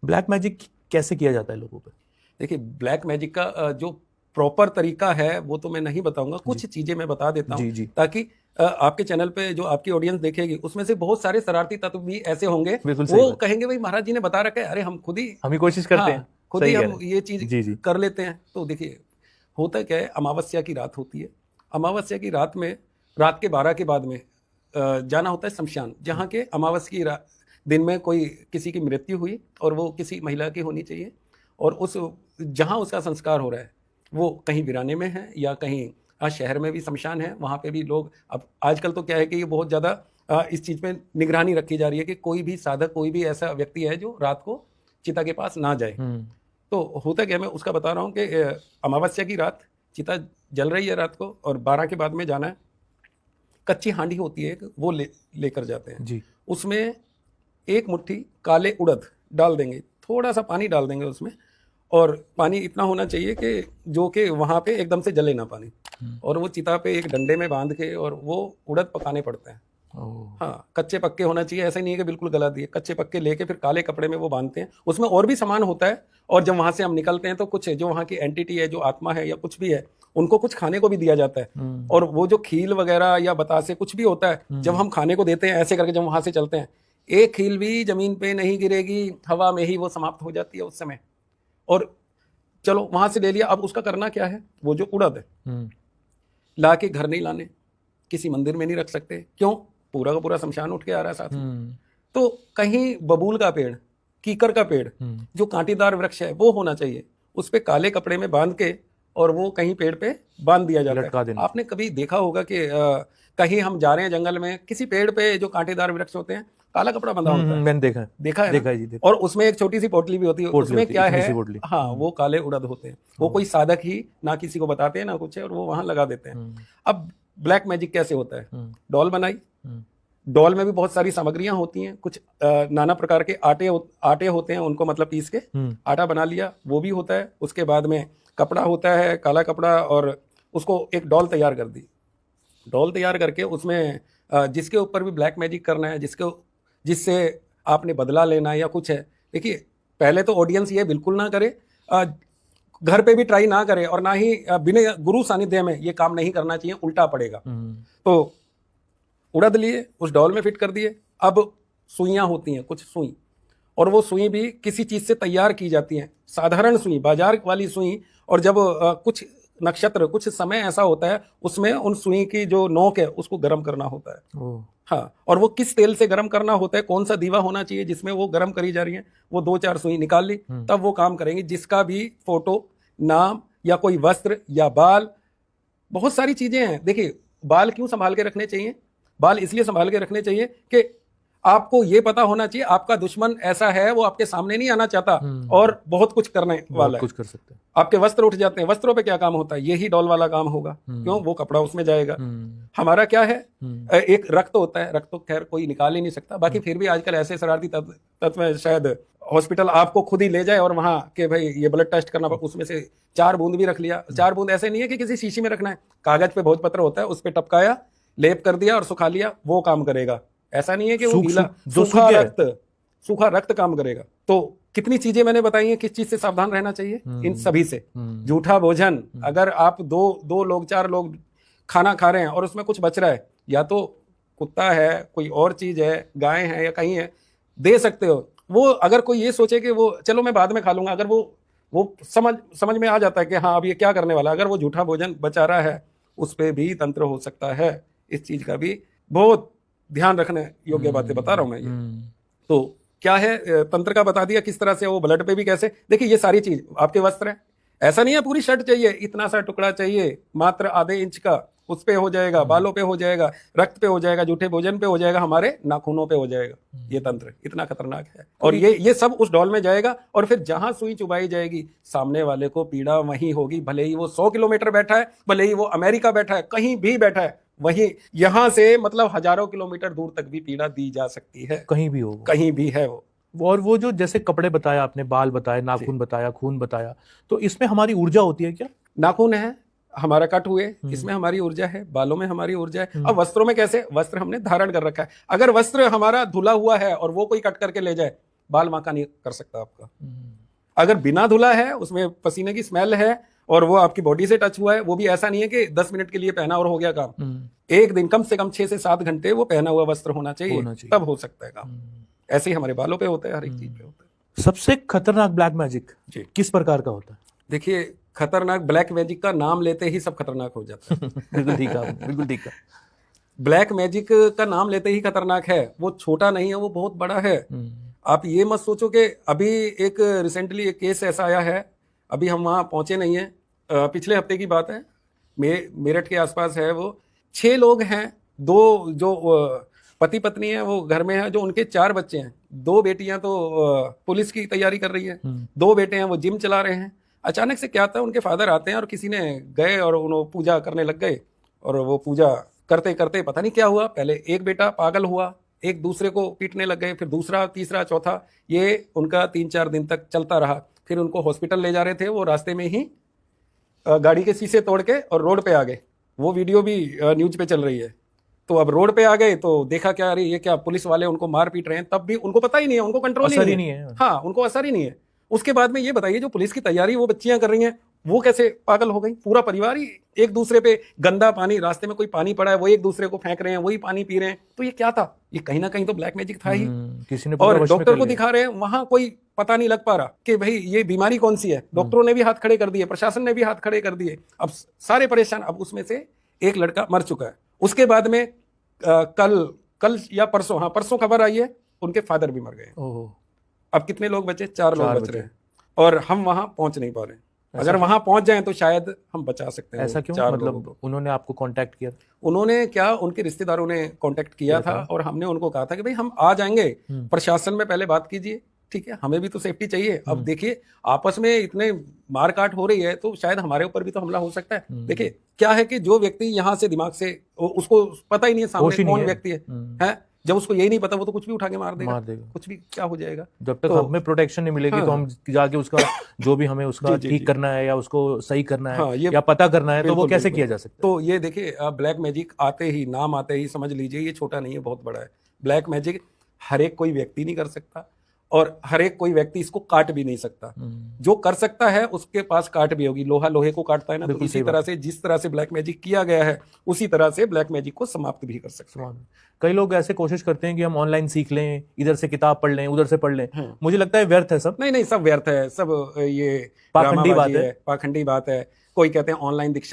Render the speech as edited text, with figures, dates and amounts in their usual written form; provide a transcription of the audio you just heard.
Black magic कैसे किया जाता है लोगों पे? देखिए, ब्लैक मैजिक का जो प्रॉपर तरीका है वो तो मैं नहीं बताऊंगा, कुछ चीजें मैं बता देता हूँ जी। ताकि आपके चैनल पे जो आपकी ऑडियंस देखेगी उसमें से बहुत सारे शरारती तत्व भी ऐसे होंगे, बिल्कुल सही वो बात। कहेंगे भाई महाराज जी ने बता रखा है, अरे हम हम ही कोशिश करते हैं। हाँ, खुद ही सही कह हम रहे ये हैं। चीज जी। कर लेते हैं। तो देखिए, होता क्या है, अमावस्या की रात होती है। अमावस्या की रात में, रात के 12 के बाद में जाना होता है शमशान, जहाँ के अमावस्या की दिन में कोई किसी की मृत्यु हुई और वो किसी महिला की होनी चाहिए, और उस जहाँ उसका संस्कार हो रहा है वो कहीं वीराने में है या कहीं शहर में भी शमशान है, वहाँ पे भी लोग, अब आजकल तो क्या है कि ये बहुत ज़्यादा इस चीज़ पे निगरानी रखी जा रही है कि कोई भी साधक, कोई भी ऐसा व्यक्ति है जो रात को चिता के पास ना जाए। तो होता क्या, मैं उसका बता रहा हूँ कि अमावस्या की रात चिता जल रही है रात को, और 12 के बाद में जाना है। कच्ची हांडी होती है एक, वो लेकर जाते हैं जी। उसमें एक मुट्ठी काले उड़द डाल देंगे, थोड़ा सा पानी डाल देंगे उसमें, और पानी इतना होना चाहिए कि जो कि वहाँ पे एकदम से जले ना पानी, और वो चिता पे एक डंडे में बांध के और वो उड़द पकाने पड़ते हैं। हाँ, कच्चे पक्के होना चाहिए, ऐसा नहीं है कि बिल्कुल गला दिए, कच्चे पक्के लेके फिर काले कपड़े में वो बांधते हैं। उसमें और भी सामान होता है, और जब वहां से हम निकलते हैं तो कुछ जो वहाँ की एंटिटी है, जो आत्मा है या कुछ भी है, उनको कुछ खाने को भी दिया जाता है। और वो जो खील वगैरह या बतासे कुछ भी होता है, जब हम खाने को देते हैं ऐसे करके, जब वहां से चलते हैं, एक खील भी जमीन पे नहीं गिरेगी, हवा में ही वो समाप्त हो जाती है उस समय। और चलो वहां से ले लिया, अब उसका करना क्या है, वो जो उड़द है ला के घर नहीं लाने, किसी मंदिर में नहीं रख सकते, क्यों, पूरा का पूरा शमशान उठ के आ रहा है साथ में। तो कहीं बबूल का पेड़, कीकर का पेड़, जो कांटेदार वृक्ष है वो होना चाहिए, उस पे काले कपड़े में बांध के और वो कहीं पेड़ पे बांध दिया जाता है। आपने कभी देखा होगा कि कहीं हम जा रहे हैं जंगल में, किसी पेड़ पे जो कांटेदार वृक्ष होते हैं, काला कपड़ा बंधा होता है, मैंने देखा है। देखा है जी, देखा। और उसमें एक छोटी सी पोटली भी होती है, उसमें क्या है, हाँ, वो काले उड़द होते हैं। वो कोई साधक ही ना किसी को बताते हैं ना कुछ है, और वो वहां लगा देते हैं। अब ब्लैक मैजिक कैसे होता है, डॉल बनाई, डॉल में भी बहुत सारी सामग्रियां होती हैं, कुछ नाना प्रकार के आटे होते हैं, उनको मतलब पीस के आटा बना लिया, वो भी होता है। उसके बाद में कपड़ा होता है, काला कपड़ा, और उसको एक डॉल तैयार कर दी। डॉल तैयार करके उसमें जिसके ऊपर भी ब्लैक मैजिक करना है, जिससे आपने बदला लेना है या कुछ है, देखिए पहले तो ऑडियंस ये बिल्कुल ना करे, घर पे भी ट्राई ना करे, और ना ही बिना गुरु सानिध्य में ये काम नहीं करना चाहिए, उल्टा पड़ेगा। तो उड़द लिए, उस डॉल में फिट कर दिए। अब सुइयां होती हैं, कुछ सुई, और वो सुई भी किसी चीज से तैयार की जाती हैं, साधारण सुई, बाजार वाली सुई। और जब कुछ नक्षत्र, कुछ समय ऐसा होता है, उसमें उन सुई की जो नोक है उसको गर्म करना होता है। हाँ, और वो किस तेल से गर्म करना होता है, कौन सा दीवा होना चाहिए जिसमें वो गर्म करी जा रही है, वो 2-4 सुई निकाल ली, तब वो काम करेंगे। जिसका भी फोटो, नाम, या कोई वस्त्र या बाल, बहुत सारी चीजें हैं। देखिए, बाल क्यों संभाल के रखने चाहिए, बाल इसलिए संभाल के रखने चाहिए कि आपको ये पता होना चाहिए आपका दुश्मन ऐसा है, वो आपके सामने नहीं आना चाहता और बहुत कुछ करने वाला है, कुछ कर सकते हैं। आपके वस्त्र उठ जाते हैं, वस्त्रों पे क्या काम होता है, यही डॉल वाला काम होगा। क्यों, वो कपड़ा उसमें जाएगा। हमारा क्या है, एक रक्त होता है, रक्त तो खैर कोई निकाल ही नहीं सकता, बाकी फिर भी आजकल ऐसे शरारती तत्व है, शायद हॉस्पिटल आपको खुद ही ले जाए और वहां के भाई ये ब्लड टेस्ट करना, उसमें से 4 बूंद भी रख लिया। 4 बूंद ऐसे नहीं है कि किसी शीशी में रखना है, कागज पे भोजपत्र होता है, उस पे टपकाया, लेप कर दिया और सुखा लिया, वो काम करेगा। ऐसा नहीं है कि वो गीला, सूखा रक्त काम करेगा। तो कितनी चीजें मैंने बताई हैं, किस चीज से सावधान रहना चाहिए, इन सभी से। झूठा भोजन, अगर आप दो लोग 4 लोग खाना खा रहे हैं और उसमें कुछ बच रहा है, या तो कुत्ता है, कोई और चीज है, गाय है या कहीं है, दे सकते हो। वो अगर कोई ये सोचे कि वो चलो मैं बाद में खा लूंगा, अगर वो समझ में आ जाता है कि हाँ अब ये क्या करने वाला, अगर वो झूठा भोजन बचा रहा है, उस पे भी तंत्र हो सकता है। इस चीज का भी बहुत ध्यान रखने योग्य बातें बता रहा हूं मैं ये। तो क्या है, तंत्र का बता दिया, किस तरह से वो ब्लड पे भी कैसे। देखिए, ये सारी चीज आपके वस्त्र है, ऐसा नहीं है पूरी शर्ट चाहिए, इतना सा टुकड़ा चाहिए, मात्र आधे इंच का, उस पे हो जाएगा, बालों पे हो जाएगा, रक्त पे हो जाएगा, जूठे भोजन पे हो जाएगा, हमारे नाखूनों पे हो जाएगा। ये तंत्र इतना खतरनाक है, और ये सब उस डॉल में जाएगा, और फिर जहां सुई चुबाई जाएगी, सामने वाले को पीड़ा वहीं होगी, भले ही वो 100 किलोमीटर बैठा है, भले ही वो अमेरिका बैठा है, कहीं भी बैठा है, वहीं यहां से मतलब हजारों किलोमीटर दूर तक भी पीड़ा दी जा सकती है, कहीं भी हो, कहीं भी है वो। और वो जो जैसे कपड़े बताया आपने, बाल बताया, नाखून बताया, खून बताया, तो इसमें हमारी ऊर्जा होती है क्या? नाखून है हमारा कट हुए, इसमें हमारी ऊर्जा है, बालों में हमारी ऊर्जा है। अब वस्त्रों में कैसे, वस्त्र हमने धारण कर रखा है, अगर वस्त्र हमारा धुला हुआ है और वो कोई कट करके ले जाए, बाल बांका नहीं कर सकता आपका। अगर बिना धुला है, उसमें पसीने की स्मेल है और वो आपकी बॉडी से टच हुआ है, वो भी ऐसा नहीं है कि 10 मिनट के लिए पहना और हो गया काम। एक दिन कम से कम 6 से 7 घंटे वो पहना हुआ वस्त्र होना चाहिए, तब हो सकता है काम। ऐसे ही हमारे बालों पे होता है, हर एक चीज पे होता है। सबसे खतरनाक ब्लैक मैजिक जी किस प्रकार का होता है? देखिए, खतरनाक ब्लैक मैजिक का नाम लेते ही सब खतरनाक हो जाता है। बिल्कुल ठीक है, बिल्कुल ठीक है। ब्लैक मैजिक का नाम लेते ही खतरनाक है। वो छोटा नहीं है, वो बहुत बड़ा है। आप ये मत सोचो कि अभी एक रिसेंटली एक केस ऐसा आया है, अभी हम वहाँ पहुंचे नहीं है, पिछले हफ्ते की बात है, मेरठ के आसपास है। वो 6 लोग हैं, 2 जो पति पत्नी है वो घर में है, जो उनके 4 बच्चे हैं। 2 बेटियां तो पुलिस की तैयारी कर रही है, 2 बेटे हैं वो जिम चला रहे हैं। अचानक से क्या था, उनके फादर आते हैं और किसी ने गए और उन्होंने पूजा करने लग गए, और वो पूजा करते करते पता नहीं क्या हुआ, पहले एक बेटा पागल हुआ, एक दूसरे को पीटने लग गए, फिर दूसरा, तीसरा, चौथा, ये उनका 3-4 दिन तक चलता रहा। फिर उनको हॉस्पिटल ले जा रहे थे, वो रास्ते में ही गाड़ी के शीशे तोड़ के और रोड पे आ गए। वो वीडियो भी न्यूज पे चल रही है। तो अब रोड पे आ गए तो देखा क्या, अरे ये क्या, पुलिस वाले उनको मार पीट रहे हैं, तब भी उनको पता ही नहीं है, उनको कंट्रोल ही नहीं है। हाँ, उनको असर ही नहीं है। उसके बाद में ये बताइए, जो पुलिस की तैयारी वो बच्चियां कर रही हैं, वो कैसे पागल हो गई? पूरा परिवार ही एक दूसरे पे गंदा पानी, रास्ते में कोई पानी पड़ा है वो एक दूसरे को फेंक रहे हैं, वही पानी पी रहे हैं। तो ये क्या था? ये कहीं ना कहीं तो ब्लैक मैजिक था ही। किसी ने और डॉक्टर को दिखा रहे हैं, वहां कोई पता नहीं लग पा रहा कि भाई ये बीमारी कौन सी है। डॉक्टरों ने भी हाथ खड़े कर दिए, प्रशासन ने भी हाथ खड़े कर दिए, अब सारे परेशान। अब उसमें से एक लड़का मर चुका है। उसके बाद में कल या परसों, हाँ परसों खबर आई है, उनके फादर भी मर गए। अब कितने लोग बचे? 4 लोग बच रहे हैं, और हम वहां पहुंच नहीं पा रहे। अगर वहां पहुंच जाएं तो शायद हम बचा सकते हैं। ऐसा क्यों? मतलब उन्होंने आपको कांटेक्ट किया? उन्होंने क्या, उनके रिश्तेदारों ने कांटेक्ट किया था, और हमने उनको कहा था कि भाई हम आ जाएंगे, प्रशासन में पहले बात कीजिए, ठीक है, हमें भी तो सेफ्टी चाहिए। अब देखिए, आपस में इतने मारकाट हो रही है, तो शायद हमारे ऊपर भी तो हमला हो सकता है। देखिए क्या है कि जो व्यक्ति यहाँ से दिमाग से, उसको पता ही नहीं है सामने कौन व्यक्ति है, जब उसको यही नहीं पता, वो तो कुछ भी उठा के मार देगा। कुछ भी क्या हो जाएगा। जब तक हमें प्रोटेक्शन नहीं मिलेगी तो हम जाके उसका जो भी हमें उसका ठीक करना है या उसको सही करना है या पता करना है, तो वो कैसे किया जा सकता है? तो ये देखिए, ब्लैक मैजिक आते ही, नाम आते ही समझ लीजिए ये छोटा नहीं है, बहुत बड़ा है। ब्लैक मैजिक हर एक कोई व्यक्ति नहीं कर सकता, और हर एक कोई व्यक्ति इसको काट भी नहीं सकता। जो कर सकता है उसके पास काट भी होगी। लोहा लोहे को काटता है ना, तो इसी तरह से, जिस तरह से ब्लैक मैजिक किया गया है, उसी तरह से ब्लैक मैजिक को समाप्त भी कर सकते हैं। कई लोग ऐसे कोशिश करते हैं कि हम ऑनलाइन सीख लें, इधर से किताब पढ़ लें, उधर से पढ़ लें। मुझे लगता है व्यर्थ है सब। नहीं, सब व्यर्थ है, सब ये पाखंडी बात है। पाखंडी बात है। कोई कहते हैं ऑनलाइन दीक्षा